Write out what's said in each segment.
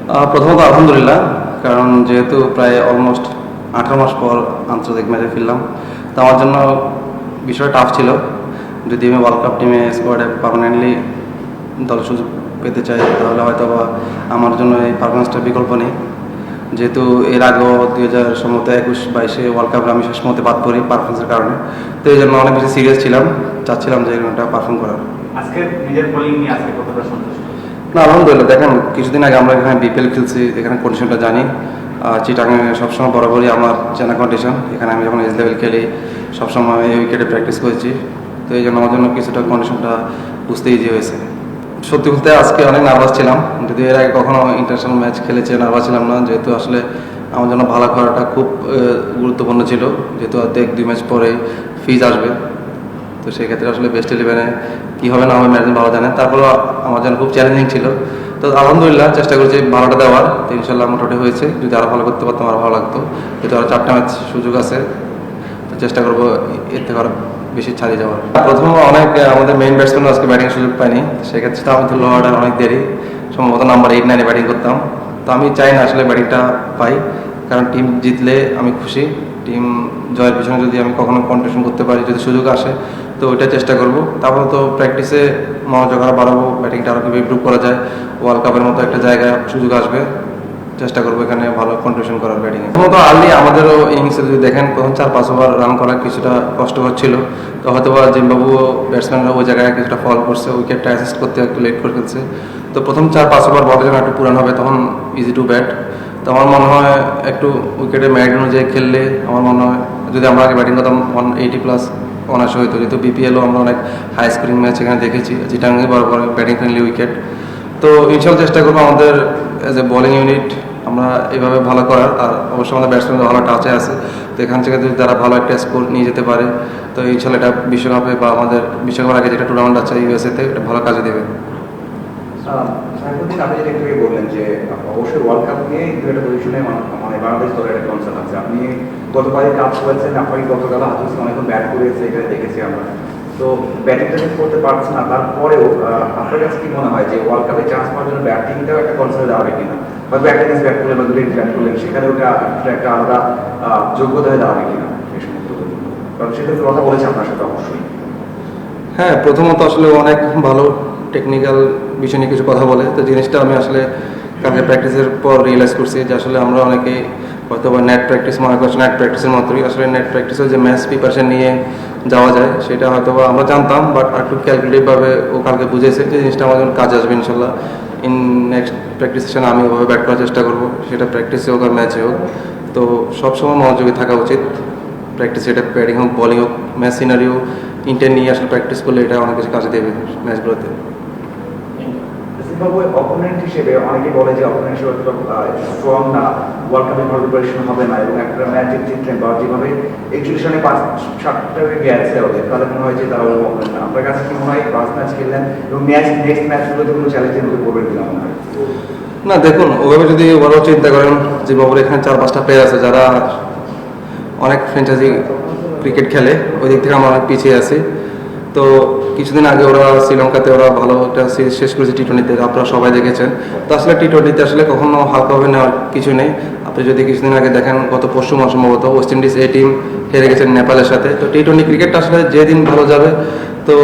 প্রথমত আলহামদুলিল্লাহ, কারণ যেহেতু প্রায় অলমোস্ট 18 মাস পর আন্তর্জাতিক ম্যাচে ফিরলাম, তো আমার জন্য বিষয়টা টাফ ছিল। যদি আমি ওয়ার্ল্ড কাপ টিমে স্কোয়াডে পার্মানেন্টলি দল সুযোগ পেতে চাই, তাহলে হয়তো বা আমার জন্য এই পারফরমেন্সটার বিকল্প নেই। যেহেতু এর আগেও 2021-22 ওয়ার্ল্ড কাপে আমি শেষ মতে বাদ পড়ি পারফরমেন্সের কারণে, তো এই জন্য অনেক বেশি সিরিয়াস ছিলাম, চাচ্ছিলাম যে এরকমটা পারফর্ম করার। আজকে নিজের বোলিং নিয়ে আজকে কতটা সন্তুষ্ট? না, আলহামদুলিল্লাহ। দেখেন, কিছুদিন আগে আমরা এখানে বিপিএল খেলছি, এখানে কন্ডিশনটা জানি। চিটাগাংয়ে সবসময় বরাবরই আমার চেনা কন্ডিশন। এখানে আমি যখন এজ লেভেল খেলি সবসময় এই উইকেটে প্র্যাকটিস করেছি, তো এই জন্য আমার জন্য কিছুটা কন্ডিশনটা বুঝতে ইজি হয়েছে। সত্যি বলতে আজকে অনেক নার্ভাস ছিলাম, যদি এর আগে কখনো ইন্টারন্যাশনাল ম্যাচ খেলেছে নার্ভাস ছিলাম না, যেহেতু আসলে আমার জন্য ভালো করাটা খুব গুরুত্বপূর্ণ ছিল, যেহেতু আর 2 ম্যাচ পরে ফিজ আসবে। তো সেক্ষেত্রে আসলে বেস্ট ইলেভেনে কী হবে না হবে ম্যানেজমেন্ট ভালো জানে, তারপরেও আমার জন্য খুব চ্যালেঞ্জিং ছিল। তো আলহামদুলিল্লাহ চেষ্টা করছি ভালোটা দেওয়ার, তো ইনশাল্লাহ মোটামুটি হয়েছে। যদি আরও ভালো করতে পারতাম আরও ভালো লাগতো, যেহেতু আরও 4টা ম্যাচ সুযোগ আছে, তো চেষ্টা করবো এর থেকে আরও বেশি ছাড়িয়ে যাওয়ার। প্রথম অনেক আমাদের মেইন ব্যাটসম্যানও আজকে ব্যাটিং সুযোগ পায়নি, সেক্ষেত্রে তো আমি তো লো অর্ডার অনেক দেরি, সম্ভবত নাম্বার 8-9-এ ব্যাটিং করতাম। তো আমি চাই না আসলে ব্যাটিংটা পাই, কারণ টিম জিতলে আমি খুশি। টিম জয়ের পিছনে যদি আমি কখনো কন্ট্রিবিউশন করতে পারি, যদি সুযোগ আসে, তো ওইটা চেষ্টা করব। তারপরে তো প্র্যাকটিসে মনোযোগ আরও বাড়াবো, ব্যাটিংটা আরও কীভাবে ইমপ্রুভ করা যায়। ওয়ার্ল্ড কাপের মতো একটা জায়গায় সুযোগ আসবে, চেষ্টা করবো এখানে ভালো কন্ট্রিবিউশন করার ব্যাটিংয়ে। প্রথমত আর্লি আমাদেরও ইনিংসে যদি দেখেন, প্রথম 4-5 ওভার রান করা কিছুটা কষ্টকর ছিল। তো হয়তো বা জিম্বাবু ব্যাটসম্যানরা ওই জায়গায় কিছুটা ফল করছে, উইকেটটা অ্যাসিস্ট করতে একটু লেট করে ফেলছে। তো প্রথম 4-5 ওভার বলের জন্য একটু পুরান হবে, তখন ইজি টু ব্যাট। তো আমার মনে হয় একটু উইকেটে ম্যারিট অনুযায়ী খেললে আমার মনে হয় যদি আমরা আগে ব্যাটিং করতাম 180+ অনার্স হইতো। যেহেতু বিপিএলও আমরা অনেক হাই স্কোরিং ম্যাচ এখানে দেখেছি, চিটাগাংয়ে বরাবর ব্যাটিং ফ্রেন্ডলি উইকেট। তো ইনশাল্লাহ চেষ্টা করবো আমাদের অ্যাজ এ বোলিং ইউনিট আমরা এইভাবে ভালো করার। আর অবশ্যই আমাদের ব্যাটসম্যানরা ভালো টাচে আছে, তো এখান থেকে যদি তারা ভালো একটা স্কোর নিয়ে যেতে পারে, তো ইনশাল্লাহ এটা বিশ্বকাপে বা আমাদের বিশ্বকাপের আগে যেটা টুর্নামেন্ট আছে ইউএসএতে, এটা ভালো কাজে দেবে। সাইফুদ্দিন, আপনি যেটা একটু বললেন যে অবশ্যই ওয়ার্ল্ড কাপ নিয়ে একটা পজিশনে মানে বাংলাদেশ দলের একটা কনসার্ন আছে। আপনি গতকালই কাজ করেছেন, আপনাকে গতকাল হাতুসি অনেকক্ষণ ব্যাট করেছে, এখানে দেখেছি আমরা। তো ব্যাটিংটা যদি করতে পারছে না, তারপরেও আপনার কাছে কি মনে হয় যে ওয়ার্ল্ড কাপে চান্স পাওয়ার জন্য ব্যাটিংটাও একটা কনসার্নে দাঁড়াবে কিনা, বা ব্যাটিং ব্যাট করলেন বা দুটো ব্যাট করলেন, সেখানে ওটা একটা আলাদা যোগ্যতা হয়ে দাঁড়াবে কিনা এই সমস্ত, কারণ সেটা তো কথা বলেছে আপনার সাথে অবশ্যই। হ্যাঁ, প্রথমত আসলে অনেক ভালো টেকনিক্যাল বিষয় নিয়ে কিছু কথা বলে, তো জিনিসটা আমি আসলে কালকে প্র্যাকটিসের পর রিয়েলাইজ করছি যে আসলে আমরা অনেকেই হয়তো বা নেট প্র্যাকটিস মনে করছি, নেট প্র্যাকটিসের মতোই আসলে নেট প্র্যাকটিসের যে ম্যাচ প্রিপারেশন নিয়ে যাওয়া যায় সেটা হয়তো বা আমরা জানতাম, বাট একটু ক্যালকুলেটিভভাবে ও কালকে বুঝেছে যে জিনিসটা আমার জন্য কাজে আসবে। ইনশাল্লাহ ইন নেক্সট প্র্যাকটিস সেশনে আমি ওভাবে ব্যাট করার চেষ্টা করবো, সেটা প্র্যাকটিসে হোক আর ম্যাচে হোক। তো সবসময় মনোযোগী থাকা উচিত প্র্যাকটিস, এটা ব্যাটিং হোক বলিং হোক, ম্যাচ সিনারিও ইন্টেন্ট নিয়ে আসলে প্র্যাকটিস করলে এটা অনেক কিছু কাজে দেবে ম্যাচগুলোতে। জিম্বাবুয়ে অপোনেন্ট হিসেবে অনেকে বলে যে অপোনেন্ট হিসেবে স্ট্রং না, ওয়ার্ল্ড কাপে ভালো প্রিপারেশন হবে না, এবং একটা ম্যাচ জিতলেন বা যেভাবে এক্সিবিশনে 5-7টা গেছে ওদের, তাহলে মনে হয় যে তারা অপোনেন্ট না। আপনার কাছে কি মনে হয় 5 ম্যাচ খেললেন এবং নেক্সট ম্যাচগুলোতে কোনো চ্যালেঞ্জের মধ্যে পড়বেন কিনা মনে হয়? না, দেখুন ওভাবে যদি ওভারঅল চিন্তা করেন, জিম্বাবুয়ের এখানে 4-5টা প্লেয়ার আছে যারা অনেক ফ্র্যাঞ্চাইজি ক্রিকেট খেলে, ওই দিক থেকে আমরা অনেক পিছিয়ে আছি। তো কিছুদিন আগে ওরা শ্রীলঙ্কাতে ওরা ভালো একটা সিরিজ শেষ করেছে টি20-তে, আপনারা সবাই দেখেছেন। তো আসলে টি20-তে আসলে কখনো হালকাভাবে নেওয়ার কিছু নেই। আপনি যদি কিছুদিন আগে দেখেন, গত পরশু মাস সম্ভবত ওয়েস্ট ইন্ডিজ টিম হেরে গেছেন নেপালের সাথে। তো টি20 ক্রিকেটটা আসলে যেদিন ভালো যাবে তো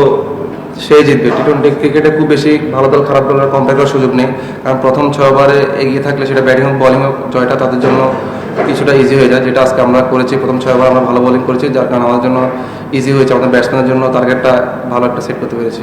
সেই জিতবে। টি20 ক্রিকেটে খুব বেশি ভালো দল খারাপ দলের কম্পেয়ার করার সুযোগ নেই, কারণ প্রথম 6 ওভারে এগিয়ে থাকলে সেটা ব্যাটিং হোক বলিং হোক, জয়টা তাদের জন্য কিছুটা ইজি হয়ে যায়, যেটা আজকে আমরা করেছি। প্রথম 6 ওভার আমরা ভালো বোলিং করেছি, যার কারণে আমাদের জন্য ইজি হয়েছে, আমাদের ব্যাটসম্যানের জন্য টার্গেটটা ভালো একটা সেট করতে পেরেছি।